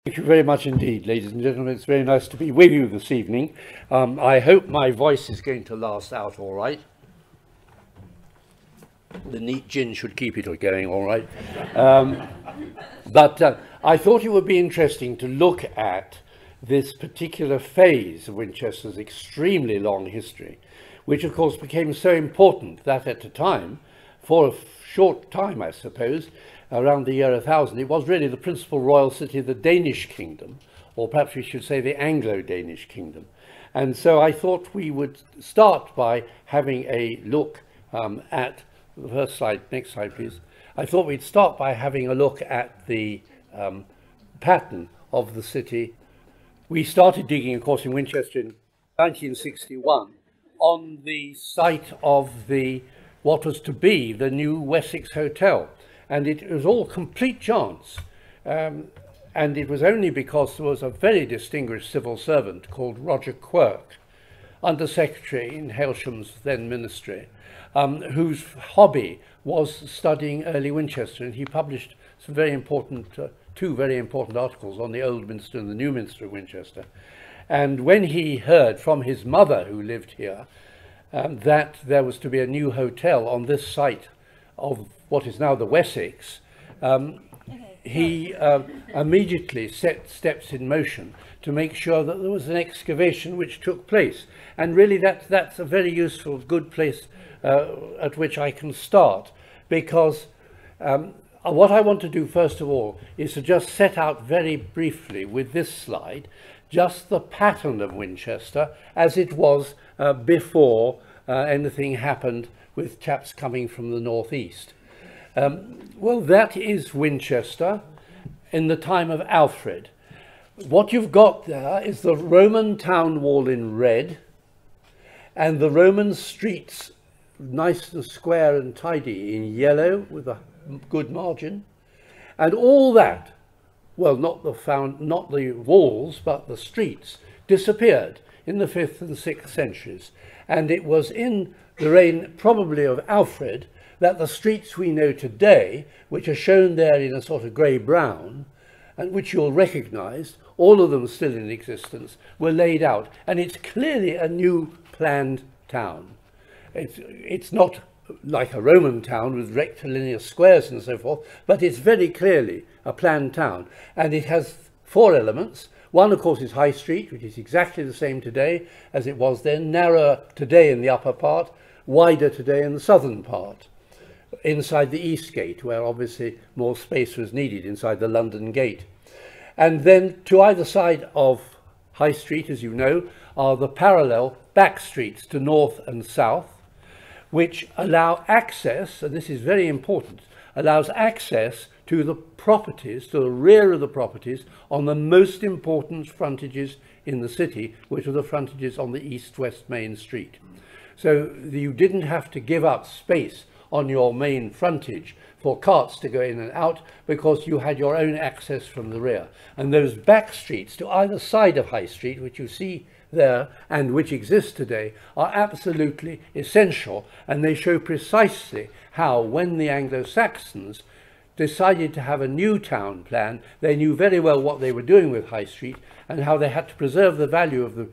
Thank you very much indeed, ladies and gentlemen. It's very nice to be with you this evening. I hope my voice is going to last out all right. The neat gin should keep it going all right. But I thought it would be interesting to look at this particular phase of Winchester's extremely long history, which of course became so important that at the time, for a short time I suppose, around the year 1000, it was really the principal royal city of the Danish kingdom, or perhaps we should say the Anglo-Danish kingdom. And so I thought we would start by having a look at the first slide. Next slide, please. I thought we'd start by having a look at the pattern of the city. We started digging, of course, in Winchester in 1961 on the site of what was to be the new Wessex Hotel. And it was all complete chance. And it was only because there was a very distinguished civil servant called Roger Quirk, Under Secretary in Hailsham's then ministry, whose hobby was studying early Winchester. And he published some very important, two very important articles on the Old Minster and the New Minster of Winchester. And when he heard from his mother, who lived here, that there was to be a new hotel on this site of what is now the Wessex, he immediately set steps in motion to make sure that there was an excavation which took place. And really that's a very useful, good place at which I can start, because what I want to do first of all is to just set out very briefly with this slide just the pattern of Winchester as it was before anything happened with chaps coming from the northeast. Well, that is Winchester in the time of Alfred. What you've got there is the Roman town wall in red and the Roman streets nice and square and tidy in yellow with a good margin. And all that, well, not the walls, but the streets, disappeared in the 5th and 6th centuries. And it was in the reign probably of Alfred that the streets we know today, which are shown there in a sort of grey-brown, and which you'll recognise, all of them still in existence, were laid out. And it's clearly a new planned town. It's not like a Roman town with rectilinear squares and so forth, but it's very clearly a planned town. And it has 4 elements. One, of course, is High Street, which is exactly the same today as it was then, narrower today in the upper part, wider today in the southern part, inside the East Gate, where obviously more space was needed inside the London Gate. And then to either side of High Street, as you know, are the parallel back streets to north and south, which allow access, and this is very important, allows access to the properties, to the rear of the properties on the most important frontages in the city, which are the frontages on the east-west main street. So you didn't have to give up space on your main frontage for carts to go in and out, because you had your own access from the rear. And those back streets to either side of High Street, which you see there and which exist today, are absolutely essential, and they show precisely how, when the Anglo-Saxons decided to have a new town plan, they knew very well what they were doing with High Street and how they had to preserve the value of the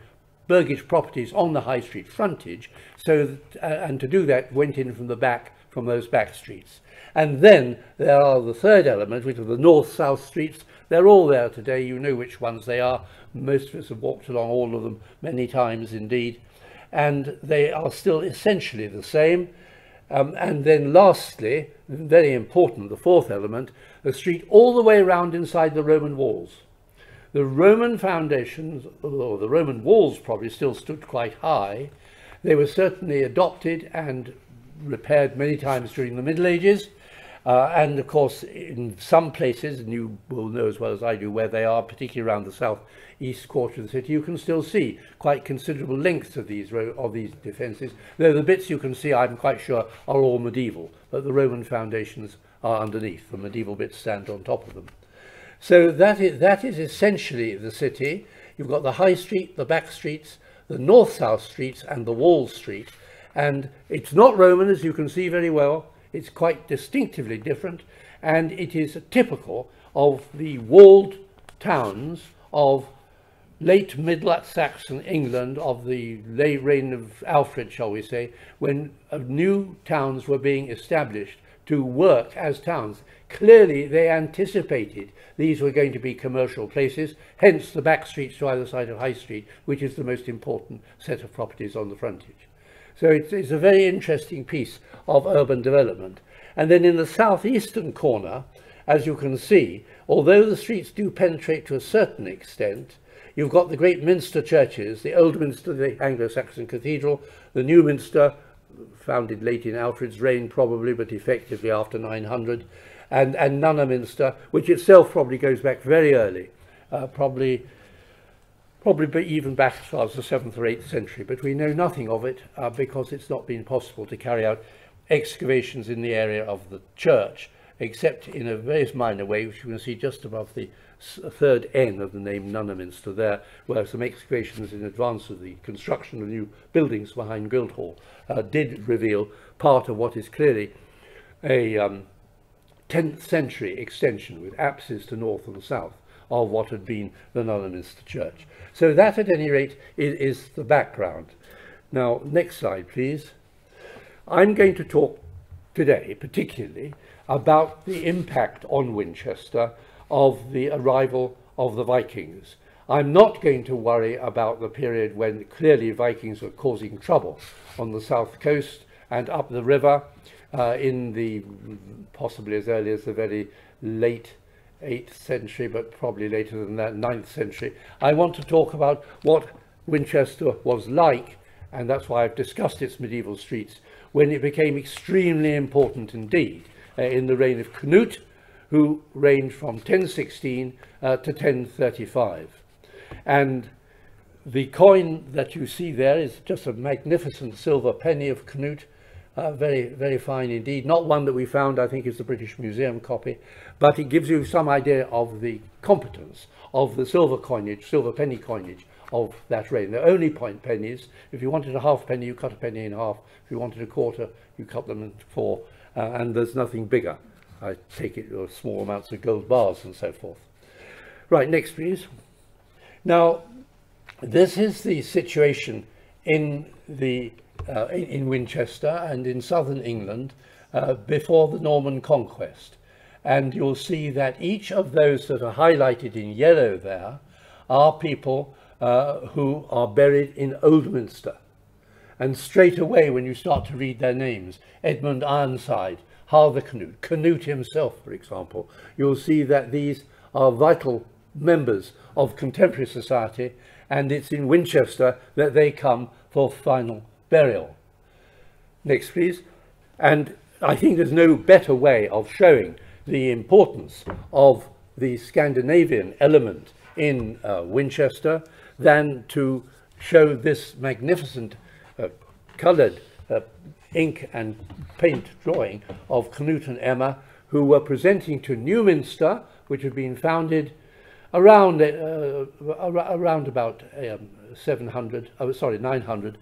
burgage properties on the High Street frontage, so that, and to do that went in from the back, from those back streets. And then there are the third element, which are the north-south streets. They're all there today. You know which ones they are. Most of us have walked along all of them many times indeed. And they are still essentially the same. And then lastly, very important, the fourth element, the street all the way around inside the Roman walls. The Roman foundations, or the Roman walls probably still stood quite high. They were certainly adopted and repaired many times during the Middle Ages. And of course, in some places, and you will know as well as I do where they are, particularly around the south-east quarter of the city, you can still see quite considerable lengths of these defences, though the bits you can see, I'm quite sure, are all medieval, but the Roman foundations are underneath. The medieval bits stand on top of them. So that is essentially the city. You've got the High Street, the back streets, the north-south streets, and the Wall Street. And it's not Roman, as you can see very well. It's quite distinctively different, and it is typical of the walled towns of late Middle Saxon England, of the late reign of Alfred, shall we say, when new towns were being established to work as towns. Clearly they anticipated these were going to be commercial places, hence the back streets to either side of High Street, which is the most important set of properties on the frontage. So it's a very interesting piece of urban development. And then in the southeastern corner, as you can see, although the streets do penetrate to a certain extent, you've got the great Minster churches, the Old Minster, the Anglo-Saxon Cathedral, the New Minster, founded late in Alfred's reign probably, but effectively after 900, and Nunna Minster, which itself probably goes back very early, probably even back as far as the 7th or 8th century, but we know nothing of it because it's not been possible to carry out excavations in the area of the church, except in a very minor way, which you can see just above the third N of the name Nunna Minster there, where some excavations in advance of the construction of new buildings behind Guildhall did reveal part of what is clearly a 10th century extension with apses to north and south of what had been the Nunna Minster church. So that at any rate is the background. Now next slide please. I'm going to talk today particularly about the impact on Winchester of the arrival of the Vikings. I'm not going to worry about the period when clearly Vikings were causing trouble on the south coast and up the river in the possibly as early as the very late 8th century, but probably later than that, 9th century. I want to talk about what Winchester was like, and that's why I've discussed its medieval streets, when it became extremely important indeed in the reign of Cnut, who reigned from 1016 to 1035. And the coin that you see there is just a magnificent silver penny of Cnut, very, very fine indeed. Not one that we found, I think, is the British Museum copy, but it gives you some idea of the competence of the silver coinage, silver penny coinage of that reign. They're only point pennies. If you wanted a half penny, you cut a penny in half. If you wanted a quarter, you cut them in four, and there's nothing bigger. I take it small amounts of gold bars and so forth. Right, next please. Now, this is the situation in Winchester and in southern England before the Norman conquest. And you'll see that each of those that are highlighted in yellow there are people who are buried in Old Minster. And straight away when you start to read their names, Edmund Ironside, Harther Cnut himself, for example, you'll see that these are vital members of contemporary society, and it's in Winchester that they come for final burial. Next please. And I think there's no better way of showing the importance of the Scandinavian element in Winchester than to show this magnificent coloured ink and paint drawing of Cnut and Emma, who were presenting to New Minster, which had been founded around about 900,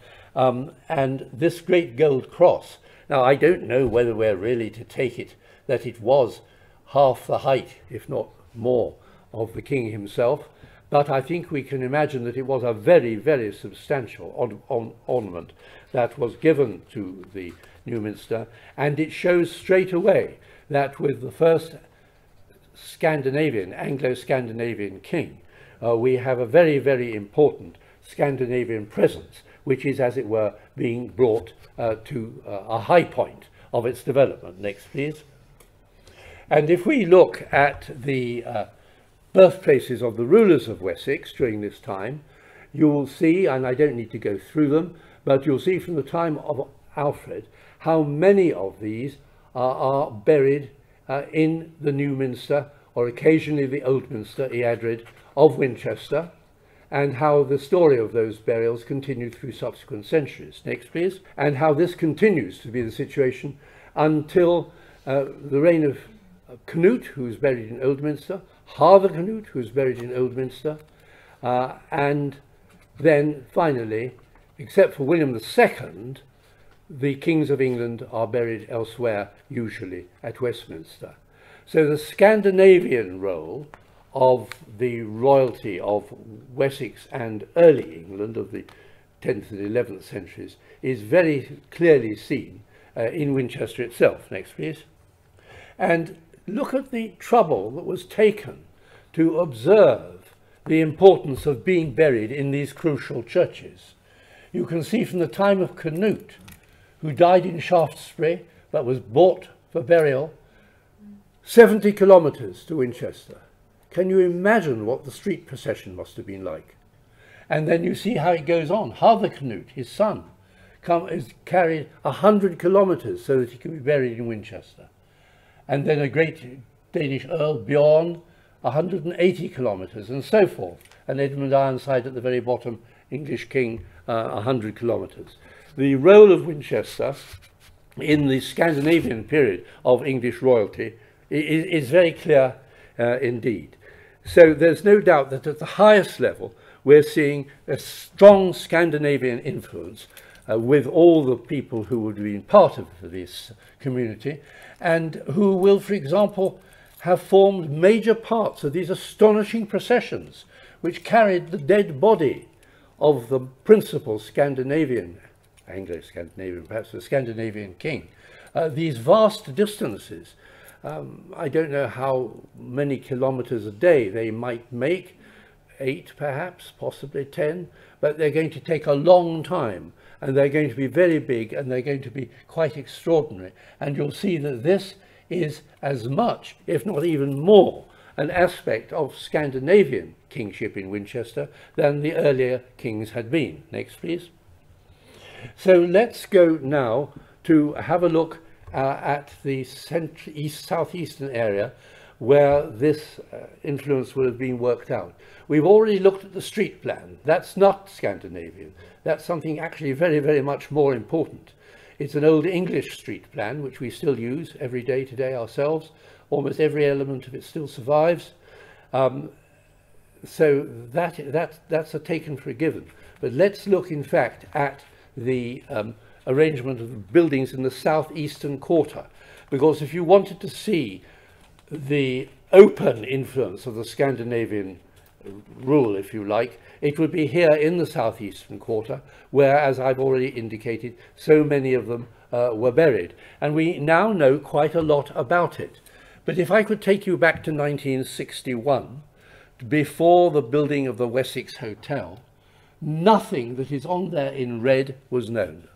and this great gold cross. Now I don't know whether we're really to take it that it was half the height, if not more, of the king himself, but I think we can imagine that it was a very, very substantial ornament that was given to the New Minster, and it shows straight away that with the first Scandinavian, Anglo-Scandinavian king, we have a very, very important Scandinavian presence, which is, as it were, being brought to a high point of its development. Next, please. And if we look at the birthplaces of the rulers of Wessex during this time, you will see, and I don't need to go through them, but you'll see from the time of Alfred how many of these are buried in the New Minster, or occasionally the Old Minster, Eadrid of Winchester, and how the story of those burials continued through subsequent centuries. Next, please. And how this continues to be the situation until the reign of Cnut, who is buried in Old Minster, Harther Cnut, who is buried in Old Minster, and then finally, except for William II, the kings of England are buried elsewhere, usually at Westminster. So the Scandinavian role of the royalty of Wessex and early England of the 10th and 11th centuries is very clearly seen in Winchester itself. Next, please. And look at the trouble that was taken to observe the importance of being buried in these crucial churches. You can see from the time of Cnut, who died in Shaftesbury but was brought for burial, 70 kilometres to Winchester. Can you imagine what the street procession must have been like? And then you see how it goes on. Harther Cnut, his son, is carried 100 kilometres so that he can be buried in Winchester. And then a great Danish Earl, Bjorn, 180 kilometres, and so forth. And Edmund Ironside at the very bottom, English king, 100 kilometres. The role of Winchester in the Scandinavian period of English royalty is very clear indeed. So there's no doubt that at the highest level we're seeing a strong Scandinavian influence with all the people who would have been part of this community and who will, for example, have formed major parts of these astonishing processions which carried the dead body of the principal Scandinavian, Anglo-Scandinavian, perhaps the Scandinavian king. These vast distances, I don't know how many kilometres a day they might make, 8 perhaps, possibly 10, but they're going to take a long time and they're going to be very big and they're going to be quite extraordinary. And you'll see that this is as much, if not even more, an aspect of Scandinavian kingship in Winchester than the earlier kings had been. Next, please. So let's go now to have a look at the southeastern area where this influence will have been worked out. We've already looked at the street plan. That's not Scandinavian. That's something actually very, very much more important. It's an old English street plan, which we still use every day today ourselves. Almost every element of it still survives. So that's a taken for a given. But let's look, in fact, at the arrangement of the buildings in the southeastern quarter. Because if you wanted to see the open influence of the Scandinavian rule, if you like, it would be here in the southeastern quarter, where, as I've already indicated, so many of them were buried. And we now know quite a lot about it. But if I could take you back to 1961, before the building of the Wessex Hotel, nothing that is on there in red was known.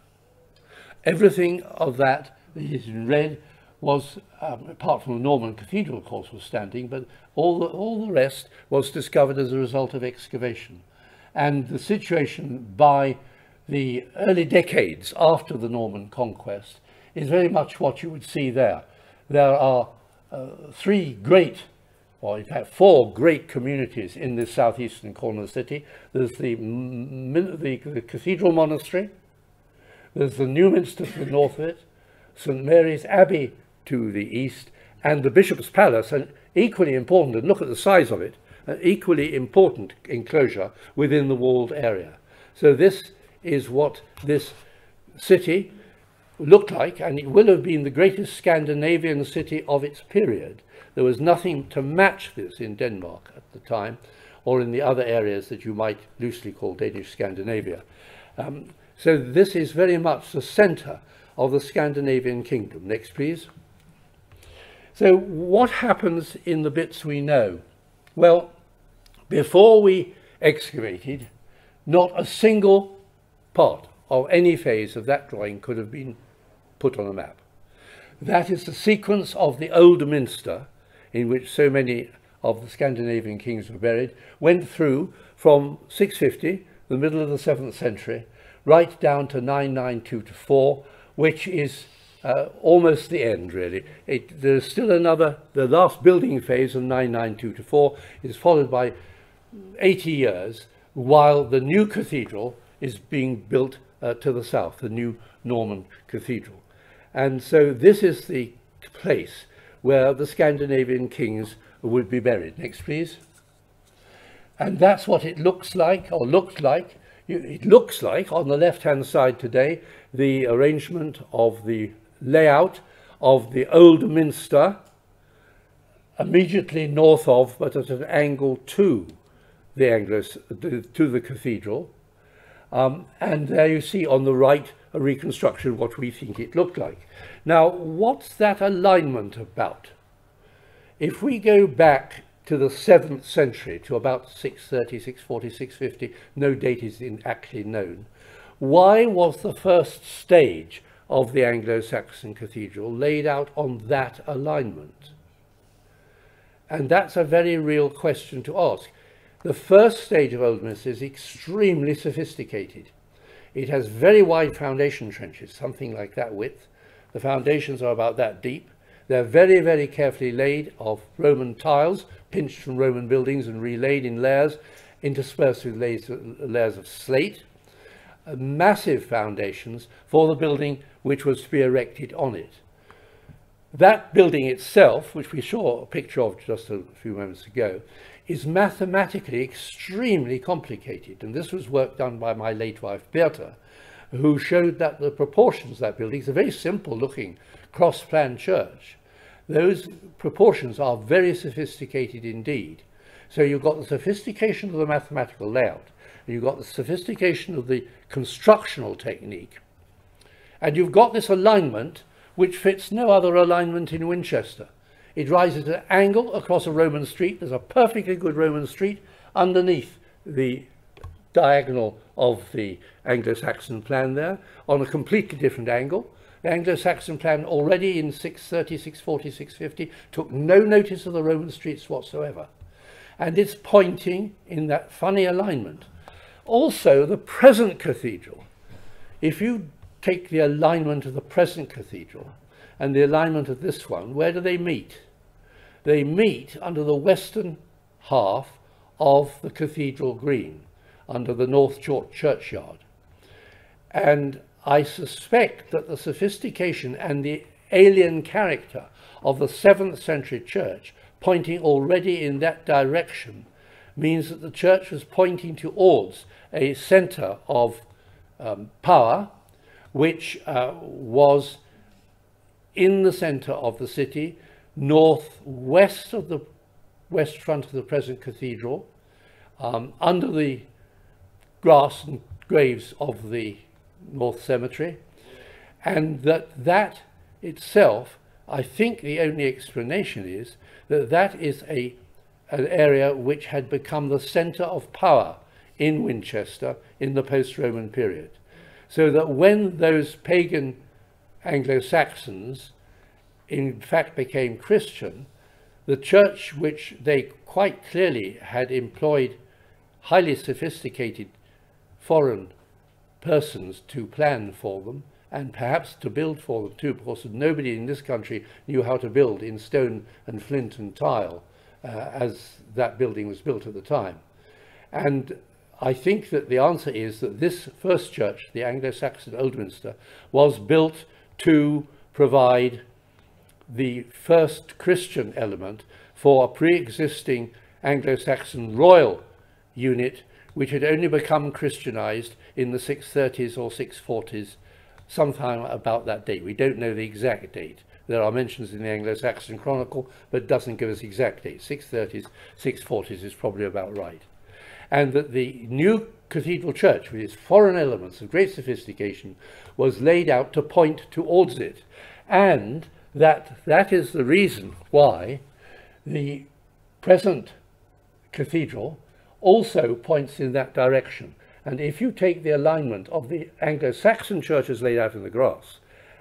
Everything of that is in red was, apart from the Norman Cathedral, of course, was standing, but all the rest was discovered as a result of excavation. And the situation by the early decades after the Norman conquest is very much what you would see there. There are 3 great, or in fact 4 great communities in this southeastern corner of the city. There's the Cathedral Monastery, there's the New Minster to the north of it, St Mary's Abbey to the east, and the Bishop's Palace, an equally important, and look at the size of it, an equally important enclosure within the walled area. So this is what this city looked like, and it will have been the greatest Scandinavian city of its period. There was nothing to match this in Denmark at the time, or in the other areas that you might loosely call Danish Scandinavia. So this is very much the centre of the Scandinavian kingdom. Next, please. So what happens in the bits we know? Well, before we excavated, not a single part of any phase of that drawing could have been put on a map. That is the sequence of the Old Minster, in which so many of the Scandinavian kings were buried, went through from 650, the middle of the 7th century, right down to 992-4, which is almost the end, really. There's still another, the last building phase of 992-4 is followed by 80 years, while the new cathedral is being built to the south, the new Norman cathedral. And so this is the place where the Scandinavian kings would be buried. Next, please. And that's what it looks like, or looked like. It looks like, on the left-hand side today, the arrangement of the layout of the Old Minster immediately north of, but at an angle to the cathedral. And there you see on the right a reconstruction of what we think it looked like. Now, what's that alignment about? If we go back to the 7th century, to about 630, 640, 650, no date is actually known, why was the first stage of the Anglo-Saxon cathedral laid out on that alignment? And that's a very real question to ask. The first stage of Old Minster is extremely sophisticated. It has very wide foundation trenches, something like that width. The foundations are about that deep. They're very, very carefully laid of Roman tiles, pinched from Roman buildings and relaid in layers, interspersed with layers of slate. Massive foundations for the building which was to be erected on it. That building itself, which we saw a picture of just a few moments ago, is mathematically extremely complicated. And this was work done by my late wife, Bertha, who showed that the proportions of that building is a very simple looking cross-plan church. Those proportions are very sophisticated indeed. So you've got the sophistication of the mathematical layout, and you've got the sophistication of the constructional technique, and you've got this alignment which fits no other alignment in Winchester. It rises at an angle across a Roman street. There's a perfectly good Roman street underneath the diagonal of the Anglo-Saxon plan there, on a completely different angle. The Anglo-Saxon plan already in 630, 640, 650 took no notice of the Roman streets whatsoever. And it's pointing in that funny alignment. Also, the present cathedral, if you take the alignment of the present cathedral and the alignment of this one, where do they meet? They meet under the western half of the cathedral green, under the North Churchyard. And I suspect that the sophistication and the alien character of the 7th century church pointing already in that direction means that the church was pointing towards a centre of power, which was in the centre of the city, northwest of the west front of the present cathedral, under the grass and graves of the North Cemetery, and that itself, I think the only explanation is that that is an area which had become the centre of power in Winchester in the post-Roman period. So that when those pagan Anglo-Saxons in fact became Christian, the church, which they quite clearly had employed highly sophisticated foreign persons to plan for them, and perhaps to build for them too, because nobody in this country knew how to build in stone and flint and tile as that building was built at the time. And I think that the answer is that this first church, the Anglo-Saxon Old Minster, was built to provide the first Christian element for a pre-existing Anglo-Saxon royal unit which had only become Christianized in the 630s or 640s, sometime about that date. We don't know the exact date. There are mentions in the Anglo-Saxon Chronicle, but it doesn't give us exact date. 630s, 640s is probably about right. And that the new cathedral church, with its foreign elements of great sophistication, was laid out to point towards it. And that is the reason why the present cathedral also points in that direction. And if you take the alignment of the Anglo-Saxon churches laid out in the grass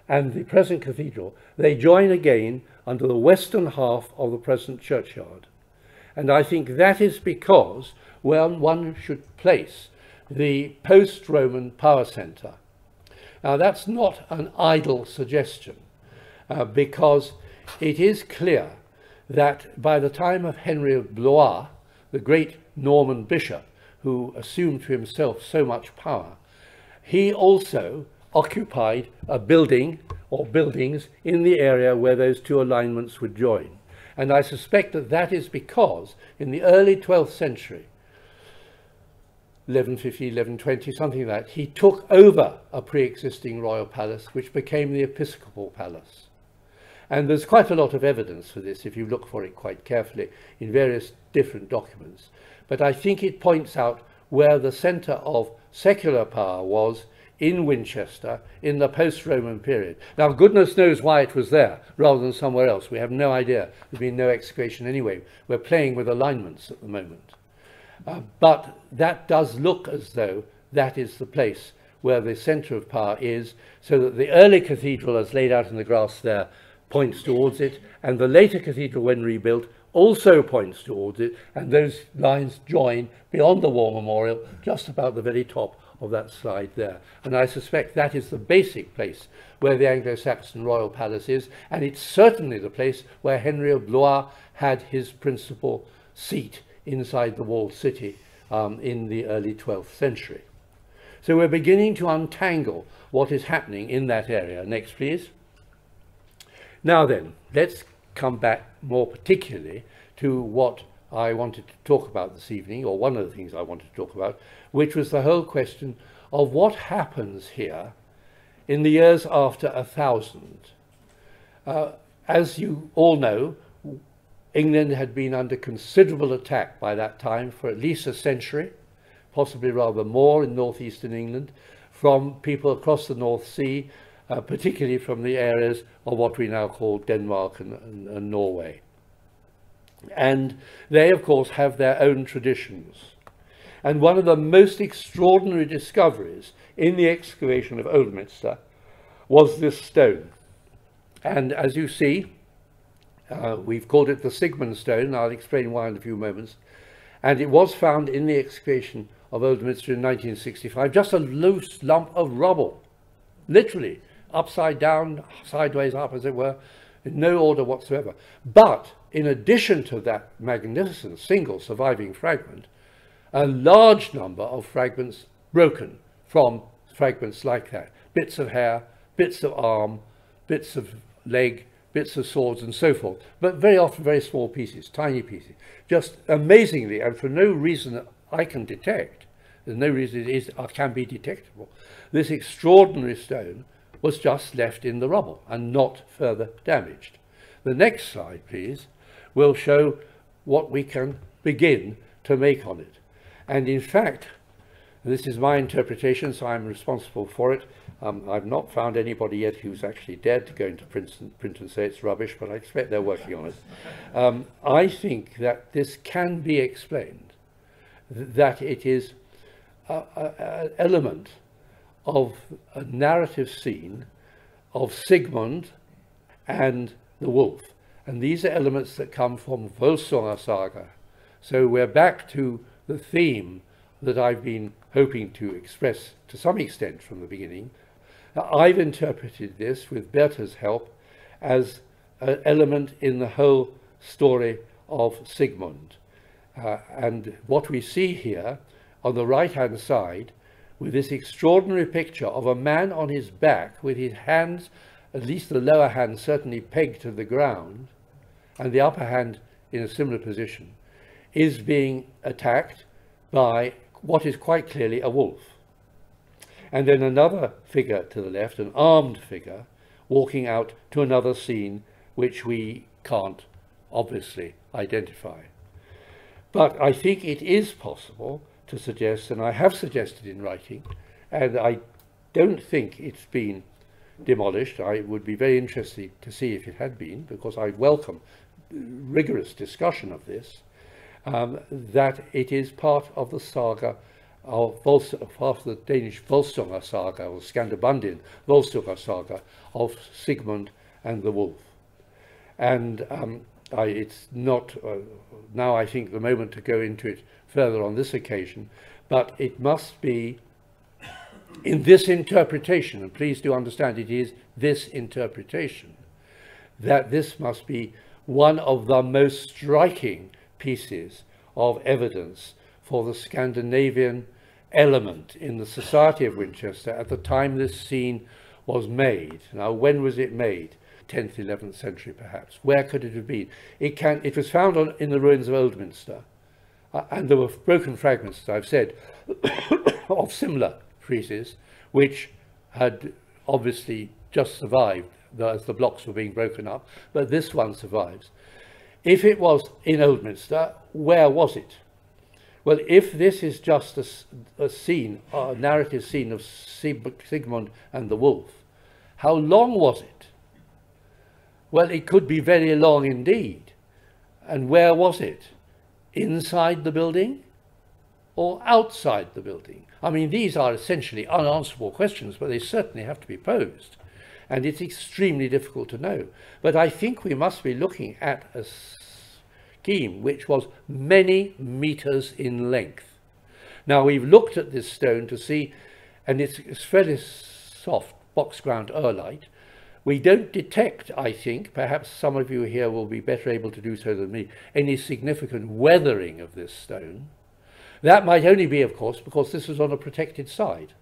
and the present cathedral, they join again under the western half of the present churchyard. And I think that is because one should place the post-Roman power centre. Now that's not an idle suggestion, because it is clear that by the time of Henry of Blois, the great Norman bishop who assumed to himself so much power, he also occupied a building or buildings in the area where those two alignments would join. And I suspect that that is because in the early 12th century, 1150, 1120, something like that, he took over a pre-existing royal palace which became the episcopal palace. And there's quite a lot of evidence for this if you look for it quite carefully in various different documents. But I think it points out where the centre of secular power was in Winchester in the post-Roman period. Now, goodness knows why it was there rather than somewhere else. We have no idea. There's been no excavation anyway. We're playing with alignments at the moment. But that does look as though that is the place where the centre of power is, so that the early cathedral, as laid out in the grass there, points towards it, and the later cathedral, when rebuilt, also points towards it, and those lines join beyond the War Memorial, just about the very top of that slide there. And I suspect that is the basic place where the Anglo-Saxon royal palace is, and it's certainly the place where Henry of Blois had his principal seat inside the walled city in the early 12th century. So we're beginning to untangle what is happening in that area. Next, please. Now then, let's come back more particularly to what I wanted to talk about this evening, or one of the things I wanted to talk about, which was the whole question of what happens here in the years after 1000. As you all know, England had been under considerable attack by that time for at least a century, possibly rather more in northeastern England, from people across the North Sea, particularly from the areas of what we now call Denmark and Norway. And they, of course, have their own traditions. And one of the most extraordinary discoveries in the excavation of Old Minster was this stone. And as you see, we've called it the Sigmund Stone. I'll explain why in a few moments. And it was found in the excavation of Old Minster in 1965, just a loose lump of rubble, literally upside down, sideways up, as it were, in no order whatsoever. But in addition to that magnificent single surviving fragment, a large number of fragments broken from fragments like that. Bits of hair, bits of arm, bits of leg, bits of swords and so forth, but very often very small pieces, tiny pieces. Just amazingly, and for no reason that I can detect, there's no reason it can be detectable, this extraordinary stone was just left in the rubble and not further damaged. The next slide, please, will show what we can begin to make on it. And in fact, this is my interpretation, so I'm responsible for it. I've not found anybody yet who's actually dared to go into print and say it's rubbish, but I expect they're working on it. I think that this can be explained, that it is an element of a narrative scene of Sigmund and the wolf. And these are elements that come from Volsunga saga. So we're back to the theme that I've been hoping to express to some extent from the beginning. Now, I've interpreted this, with Bertha's help, as an element in the whole story of Sigmund. And what we see here on the right-hand side, with this extraordinary picture of a man on his back with his hands, at least the lower hand certainly pegged to the ground, and the upper hand in a similar position, is being attacked by what is quite clearly a wolf. And then another figure to the left, an armed figure, walking out to another scene which we can't obviously identify. But I think it is possible to suggest, and I have suggested in writing, and I don't think it's been demolished. I would be very interested to see if it had been, because I'd welcome rigorous discussion of this, that it is part of the saga of part of the Danish Volsunga saga, or Scandinavian Volsunga saga, of Sigmund and the wolf. And it's not now, I think, the moment to go into it further on this occasion, but it must be in this interpretation, and please do understand it is this interpretation, that this must be one of the most striking pieces of evidence for the Scandinavian element in the society of Winchester at the time this scene was made. Now, when was it made? 10th, 11th century perhaps. Where could it have been? It was found in the ruins of Old Minster, and there were broken fragments, as I've said, of similar friezes, which had obviously just survived as the blocks were being broken up, but this one survives. If it was in Old Minster, where was it? Well, if this is just a scene, a narrative scene of Sigmund and the wolf, how long was it? Well, it could be very long indeed. And where was it? Inside the building or outside the building? I mean, these are essentially unanswerable questions, but they certainly have to be posed. And it's extremely difficult to know. But I think we must be looking at a scheme which was many meters in length. Now, we've looked at this stone to see, and it's fairly soft, box ground oerlite. We don't detect, I think, perhaps some of you here will be better able to do so than me, any significant weathering of this stone. That might only be, of course, because this was on a protected side,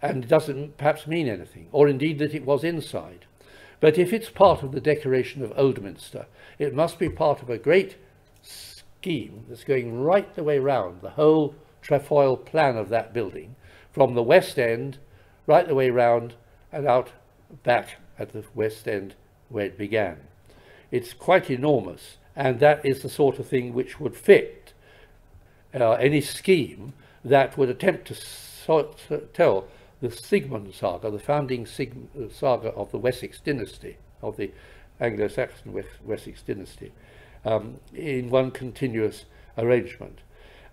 and it doesn't perhaps mean anything, or indeed that it was inside. But if it's part of the decoration of Old Minster, it must be part of a great scheme that's going right the way round the whole trefoil plan of that building, from the west end right the way round and out back at the west end where it began. It's quite enormous, and that is the sort of thing which would fit any scheme that would attempt to tell the Sigmund saga, the founding saga of the Wessex dynasty, of the Anglo-Saxon Wessex dynasty, in one continuous arrangement.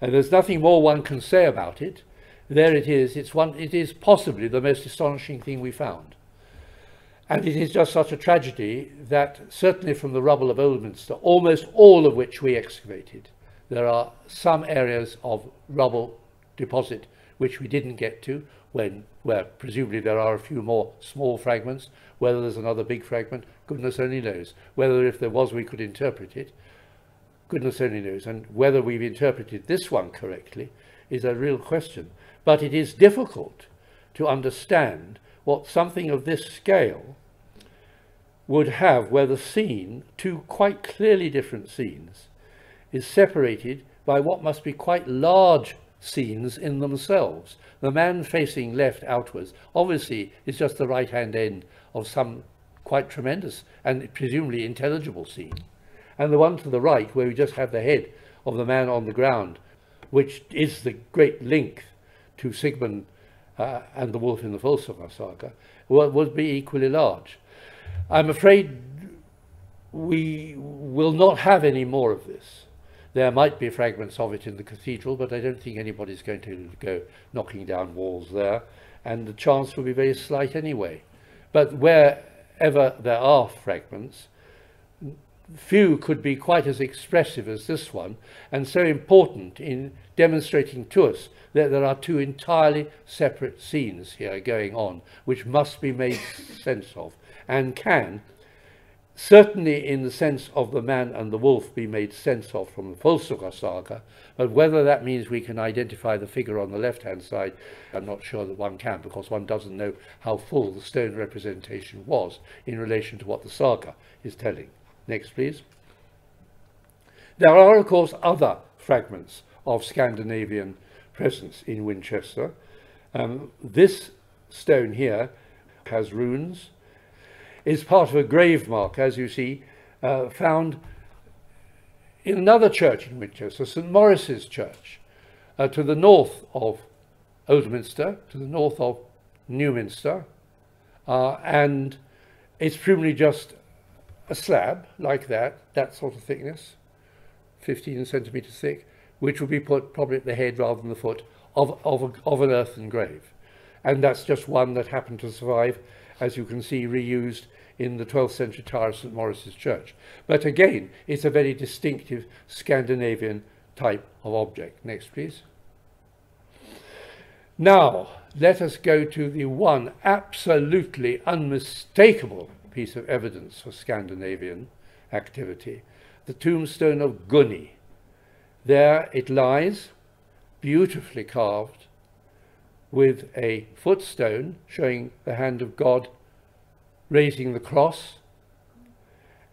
And there's nothing more one can say about it. There it is. It is possibly the most astonishing thing we found. And it is just such a tragedy that certainly from the rubble of Old Minster, almost all of which we excavated, there are some areas of rubble deposit which we didn't get to, where presumably there are a few more small fragments. Whether there's another big fragment, goodness only knows. Whether if there was we could interpret it, goodness only knows. And whether we've interpreted this one correctly is a real question. But it is difficult to understand what something of this scale would have, where the scene, two quite clearly different scenes, is separated by what must be quite large scenes in themselves. The man facing left outwards obviously is just the right hand end of some quite tremendous and presumably intelligible scene, and the one to the right where we just have the head of the man on the ground, which is the great link to Sigmund and the wolf in the Volsunga saga, would be equally large. I'm afraid we will not have any more of this. There might be fragments of it in the cathedral, but I don't think anybody's going to go knocking down walls there, and the chance will be very slight anyway. But wherever there are fragments, few could be quite as expressive as this one, and so important in demonstrating to us that there are two entirely separate scenes here going on, which must be made sense of, and can, certainly in the sense of the man and the wolf, be made sense of from the Volsunga saga, but whether that means we can identify the figure on the left-hand side, I'm not sure that one can, because one doesn't know how full the stone representation was in relation to what the saga is telling. Next, please. There are, of course, other fragments of Scandinavian presence in Winchester. This stone here has runes, is part of a grave mark, as you see, found in another church in Winchester, St. Maurice's Church, to the north of Old Minster, to the north of New Minster, and it's presumably just a slab like that sort of thickness, 15 centimeters thick, which would be put probably at the head rather than the foot of an earthen grave. And that's just one that happened to survive, as you can see, reused in the 12th century tower of St. Maurice's Church. But again, it's a very distinctive Scandinavian type of object. Next, please. Now, let us go to the one absolutely unmistakable piece of evidence for Scandinavian activity, the Tombstone of Gunny. There it lies, beautifully carved, with a footstone showing the hand of God raising the cross,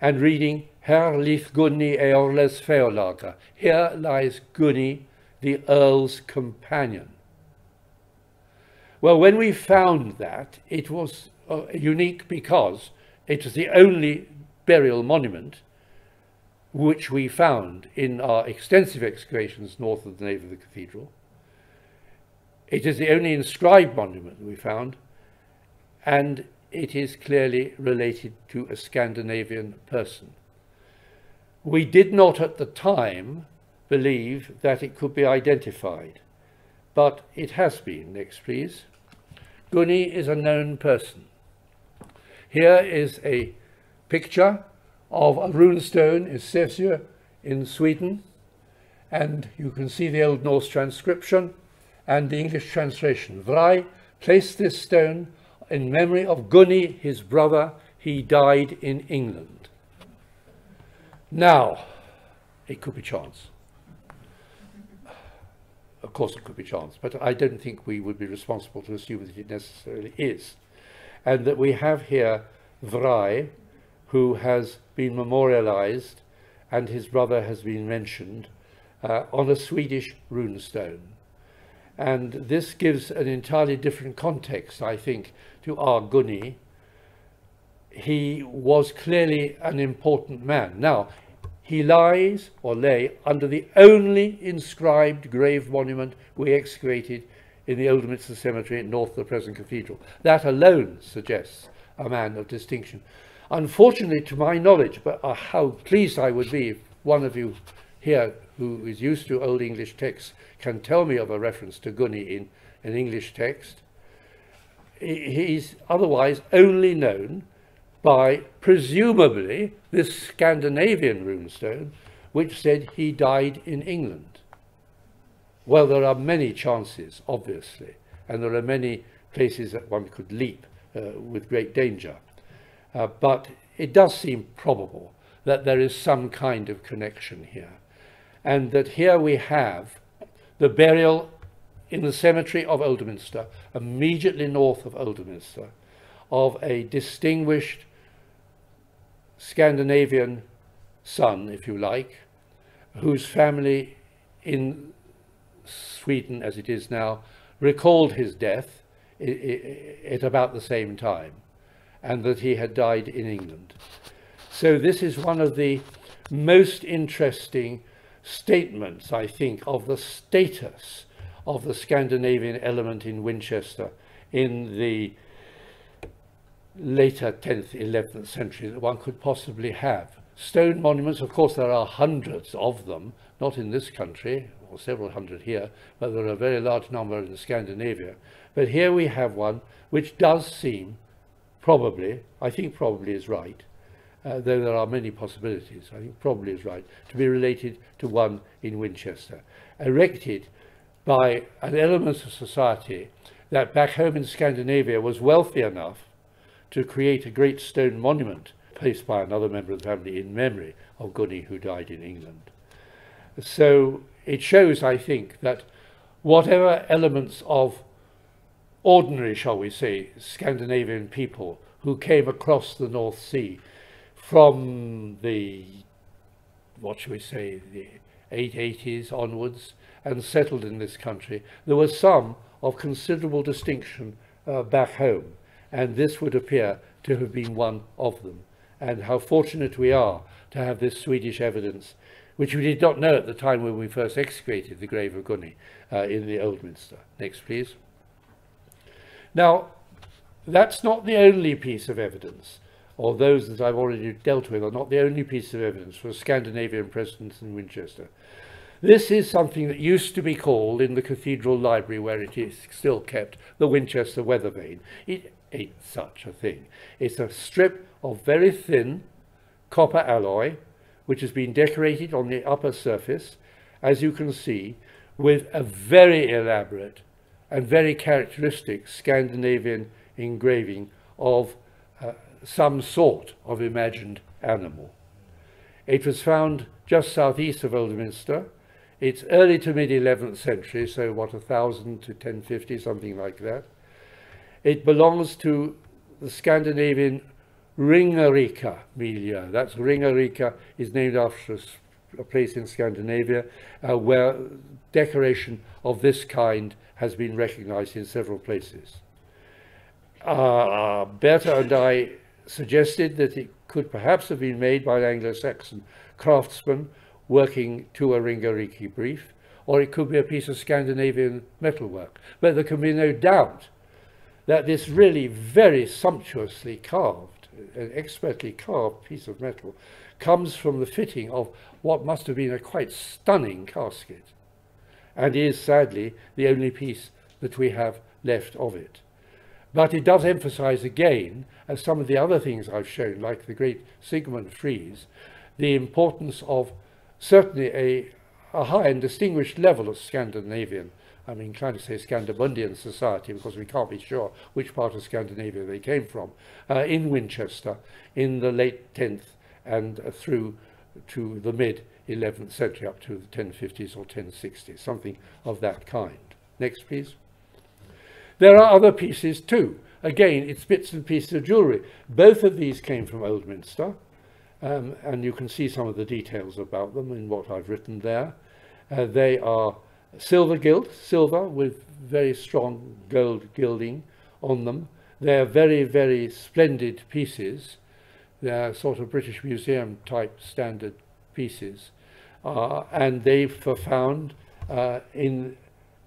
and reading, Her ligt Gunny eorles feolaga. Here lies Gunny, the Earl's companion. Well, when we found that, it was unique because it is the only burial monument which we found in our extensive excavations north of the nave of the cathedral. It is the only inscribed monument we found, and it is clearly related to a Scandinavian person. We did not at the time believe that it could be identified, but it has been. Next, please. Gunny is a known person. Here is a picture of a runestone in Sävsjö in Sweden, and you can see the Old Norse transcription and the English translation. Vrai placed this stone in memory of Gunny, his brother. He died in England. Now, it could be chance. Of course it could be chance, but I don't think we would be responsible to assume that it necessarily is. And that we have here Vrai, who has been memorialized, and his brother has been mentioned on a Swedish runestone. And this gives an entirely different context, I think, to our Gunny. He was clearly an important man. Now, he lies, or lay, under the only inscribed grave monument we excavated in the Old Minster cemetery north of the present cathedral. That alone suggests a man of distinction. Unfortunately, to my knowledge, but how pleased I would be if one of you here who is used to Old English texts can tell me of a reference to Gunny in an English text. He's otherwise only known by, presumably, this Scandinavian runestone, which said he died in England. Well, there are many chances, obviously, and there are many places that one could leap with great danger. But it does seem probable that there is some kind of connection here, and that here we have the burial in the cemetery of Old Minster, immediately north of Old Minster, of a distinguished Scandinavian son, if you like, whose family in Sweden, as it is now, recalled his death at about the same time, and that he had died in England. So this is one of the most interesting statements, I think, of the status of the Scandinavian element in Winchester in the later 10th, 11th century that one could possibly have. Stone monuments, of course, there are hundreds of them, not in this country, or several hundred here, but there are a very large number in Scandinavia. But here we have one which does seem, probably, I think probably is right, though there are many possibilities, I think probably is right, to be related to one in Winchester, erected by an element of society that back home in Scandinavia was wealthy enough to create a great stone monument placed by another member of the family in memory of Gunny, who died in England. So it shows, I think, that whatever elements of ordinary, shall we say, Scandinavian people who came across the North Sea from the, what shall we say, the 880s onwards and settled in this country, there was some of considerable distinction back home. And this would appear to have been one of them. And how fortunate we are to have this Swedish evidence, which we did not know at the time when we first excavated the grave of Gunny in the Old Minster. Next, please. Now, that's not the only piece of evidence, or those that I've already dealt with are not the only piece of evidence for a Scandinavian presence in Winchester. This is something that used to be called, in the cathedral library where it is still kept, the Winchester weather vane. It ain't such a thing. It's a strip of very thin copper alloy which has been decorated on the upper surface, as you can see, with a very elaborate and very characteristic Scandinavian engraving of some sort of imagined animal. It was found just southeast of Old Minster. It's early to mid 11th century, so what, 1000 to 1050, something like that. It belongs to the Scandinavian Ringerike milieu. That's Ringerike is named after a place in Scandinavia where decoration of this kind has been recognized in several places. Berta and I suggested that it could perhaps have been made by an Anglo-Saxon craftsman working to a ringoriki brief, or it could be a piece of Scandinavian metalwork. But there can be no doubt that this really very sumptuously carved, an expertly carved piece of metal comes from the fitting of what must have been a quite stunning casket, and is sadly the only piece that we have left of it. But it does emphasize again, as some of the other things I've shown, like the great Sigmund frieze, the importance of certainly a high and distinguished level of Scandinavian, I'm inclined to say Scandinavian society, because we can't be sure which part of Scandinavia they came from, in Winchester in the late 10th and through to the mid-11th century, up to the 1050s or 1060s, something of that kind. Next, please. There are other pieces too. Again, it's bits and pieces of jewellery. Both of these came from Old Minster, and you can see some of the details about them in what I've written there. They are silver gilt, silver with very strong gold gilding on them. They're very, very splendid pieces. They're sort of British Museum type standard pieces. And they were found in,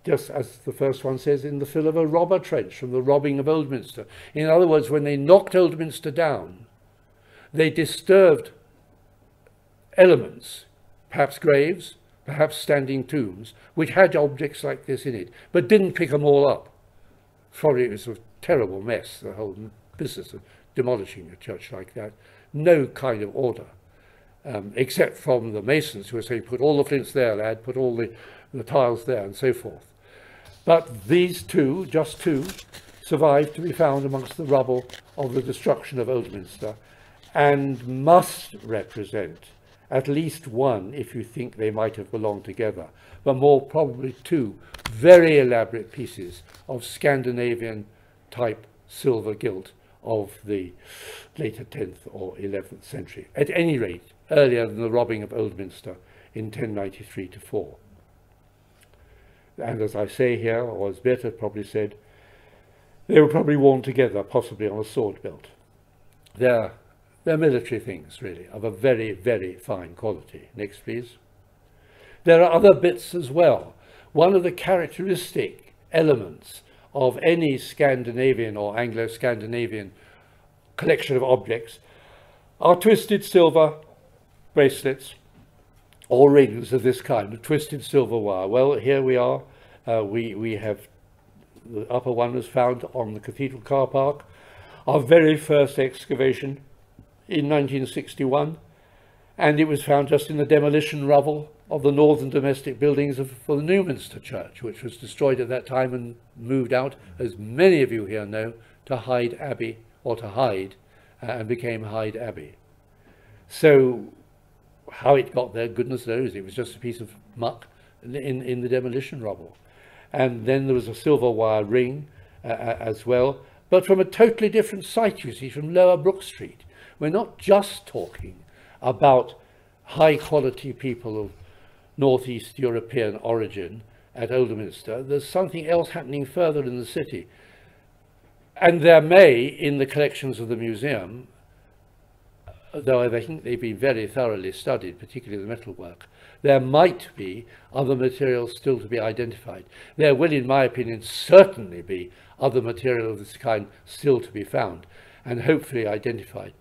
just as the first one says, in the fill of a robber trench from the robbing of Old Minster. In other words, when they knocked Old Minster down, they disturbed elements, perhaps graves, perhaps standing tombs, which had objects like this in it, but didn't pick them all up. Probably it was a terrible mess, the whole business of demolishing a church like that. No kind of order, except from the masons who were saying, put all the flints there, lad, put all the tiles there, and so forth. But these two, just two, survived to be found amongst the rubble of the destruction of Old Minster, and must represent at least one, if you think they might have belonged together, but more probably two very elaborate pieces of Scandinavian type silver gilt of the later 10th or 11th century, at any rate earlier than the robbing of Old Minster in 1093 to 4. And as I say here, or as Berta probably said, they were probably worn together, possibly on a sword belt. They're military things, really, of a very, very fine quality. Next, please. There are other bits as well. One of the characteristic elements of any Scandinavian or Anglo-Scandinavian collection of objects are twisted silver bracelets or rings of this kind, of twisted silver wire. Well, here we are. We have, the upper one was found on the Cathedral car park. Our very first excavation in 1961, and it was found just in the demolition rubble of the northern domestic buildings for the New Minster Church, which was destroyed at that time and moved out, as many of you here know, to Hyde Abbey, or to Hyde, and became Hyde Abbey. So how it got there, goodness knows. It was just a piece of muck in the demolition rubble. And then there was a silver wire ring as well, but from a totally different site, you see, from Lower Brook Street. We're not just talking about high quality people of northeast European origin at Old Minster. There's something else happening further in the city. And there may, in the collections of the museum, though I think they've been very thoroughly studied, particularly the metalwork, there might be other materials still to be identified. There will, in my opinion, certainly be other material of this kind still to be found and hopefully identified.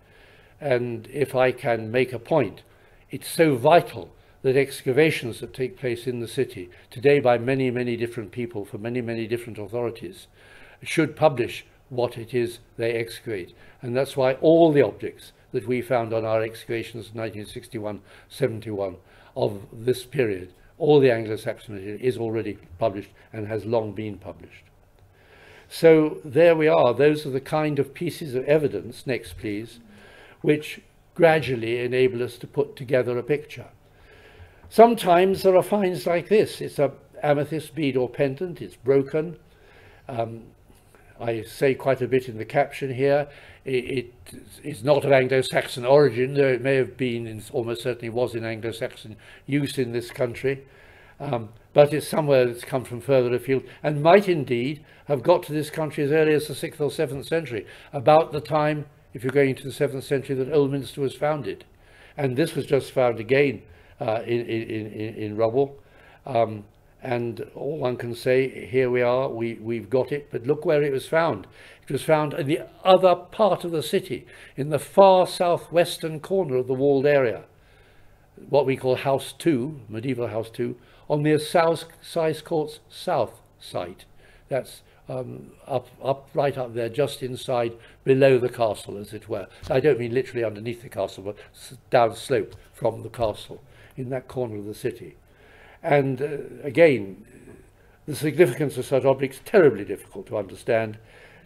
And if I can make a point, it's so vital that excavations that take place in the city today by many, many different people for many, many different authorities should publish what it is they excavate. And that's why all the objects that we found on our excavations in 1961-71 of this period, all the Anglo-Saxon material is already published and has long been published. So there we are. Those are the kind of pieces of evidence, next please, which gradually enable us to put together a picture. Sometimes there are finds like this. It's an amethyst bead or pendant. It's broken. I say quite a bit in the caption here. It is not of Anglo-Saxon origin, though it may have been, almost certainly was in Anglo-Saxon use in this country. But but it's somewhere that's come from further afield and might indeed have got to this country as early as the 6th or 7th century, about the time, if you're going into the 7th century, that Old Minster was founded. And this was just found again in rubble. And all one can say, here we are, we've got it, but look where it was found. It was found in the other part of the city, in the far southwestern corner of the walled area, what we call House 2, medieval House 2, on the Assize Court's south site. That's right up there, just inside, below the castle, as it were. I don't mean literally underneath the castle, but down slope from the castle, in that corner of the city. And again, the significance of such objects, terribly difficult to understand,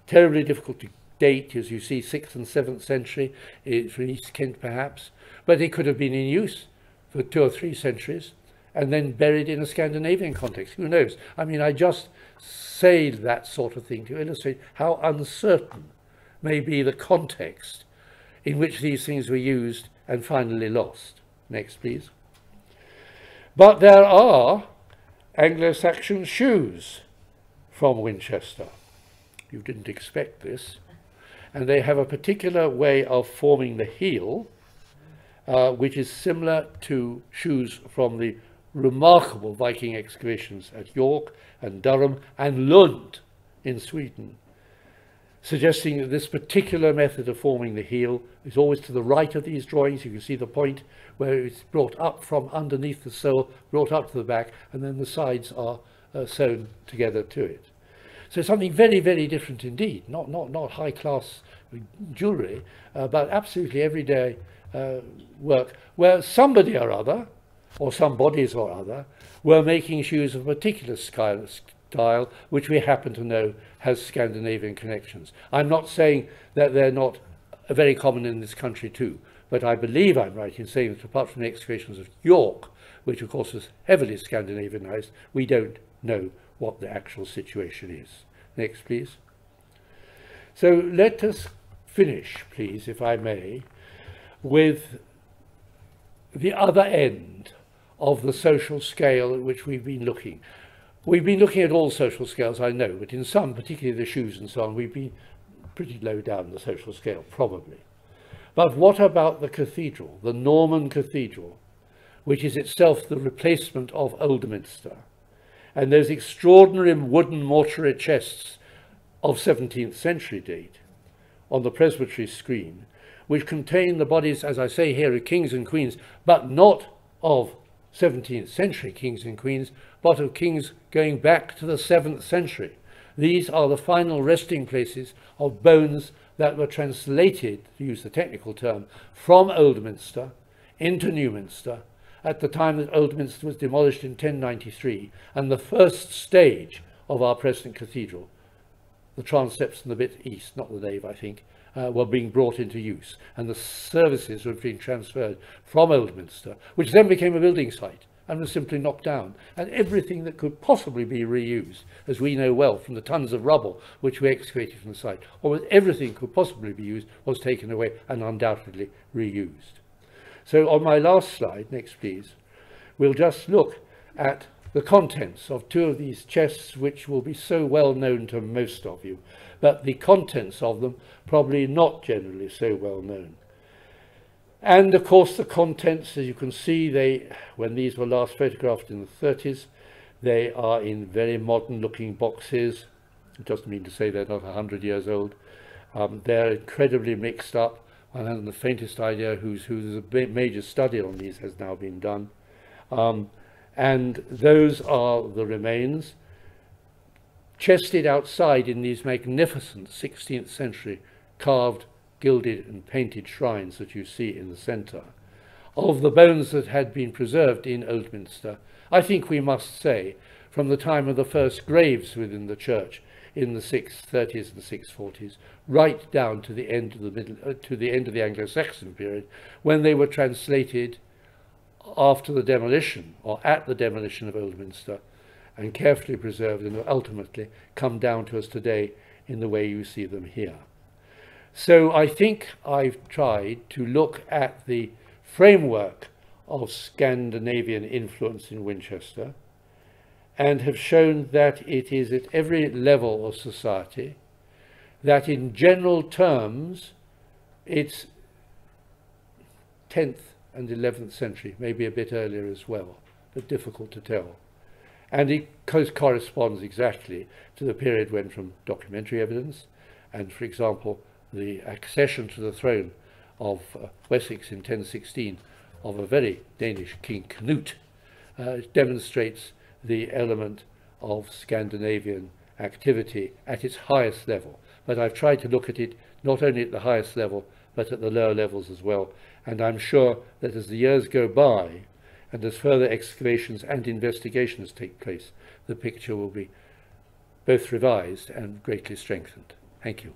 terribly difficult to date, as you see, 6th and 7th century, for East Kent perhaps, but it could have been in use for 2 or 3 centuries, and then buried in a Scandinavian context. Who knows? I mean, I just say that sort of thing to illustrate how uncertain may be the context in which these things were used and finally lost. Next, please. But there are Anglo-Saxon shoes from Winchester. You didn't expect this. And they have a particular way of forming the heel, which is similar to shoes from the remarkable Viking excavations at York and Durham and Lund in Sweden, suggesting that this particular method of forming the heel is always to the right of these drawings. You can see the point where it's brought up from underneath the sole, brought up to the back, and then the sides are sewn together to it. So something very, very different indeed, not high-class jewellery, but absolutely everyday work, where somebody or other, or some bodies or other, were making shoes of a particular style, which we happen to know has Scandinavian connections. I'm not saying that they're not very common in this country too, but I believe I'm right in saying that apart from the excavations of York, which of course was heavily Scandinavianized, we don't know what the actual situation is. Next, please. So let us finish, please, if I may, with the other end of the social scale at which we've been looking. We've been looking at all social scales, I know, but in some, particularly the shoes and so on, we've been pretty low down the social scale, probably. But what about the cathedral, the Norman cathedral, which is itself the replacement of Old Minster, and those extraordinary wooden mortuary chests of 17th century date on the presbytery screen, which contain the bodies, as I say here, of kings and queens, but not of 17th century kings and queens, but of kings going back to the 7th century. These are the final resting places of bones that were translated, to use the technical term, from Old Minster into New Minster at the time that Old Minster was demolished in 1093, and the first stage of our present cathedral, the transepts and the bit east, not the nave, I think, were being brought into use, and the services were being transferred from Old Minster, which then became a building site and was simply knocked down, and everything that could possibly be reused, as we know well from the tons of rubble which we excavated from the site, almost everything could possibly be used was taken away and undoubtedly reused. So on my last slide, next please, we'll just look at the contents of 2 of these chests, which will be so well known to most of you, but the contents of them probably not generally so well known. And of course the contents, as you can see, when these were last photographed in the 30s, they are in very modern looking boxes. It doesn't mean to say they're not 100 years old. They're incredibly mixed up. I haven't the faintest idea who's a major study on these has now been done. And those are the remains, chested outside in these magnificent 16th century carved, gilded and painted shrines that you see in the centre, of the bones that had been preserved in Old Minster, I think we must say, from the time of the first graves within the church in the 630s and 640s, right down to the end of the Anglo-Saxon period, when they were translated after the demolition, or at the demolition of Old Minster, and carefully preserved, and ultimately come down to us today in the way you see them here. So I think I've tried to look at the framework of Scandinavian influence in Winchester, and have shown that it is at every level of society, that in general terms it's 10th and 11th century, maybe a bit earlier as well, but difficult to tell. And it corresponds exactly to the period when, from documentary evidence, and for example, the accession to the throne of Wessex in 1016 of a very Danish king, Cnut, demonstrates the element of Scandinavian activity at its highest level. But I've tried to look at it not only at the highest level, but at the lower levels as well. And I'm sure that as the years go by, and as further excavations and investigations take place, the picture will be both revised and greatly strengthened. Thank you.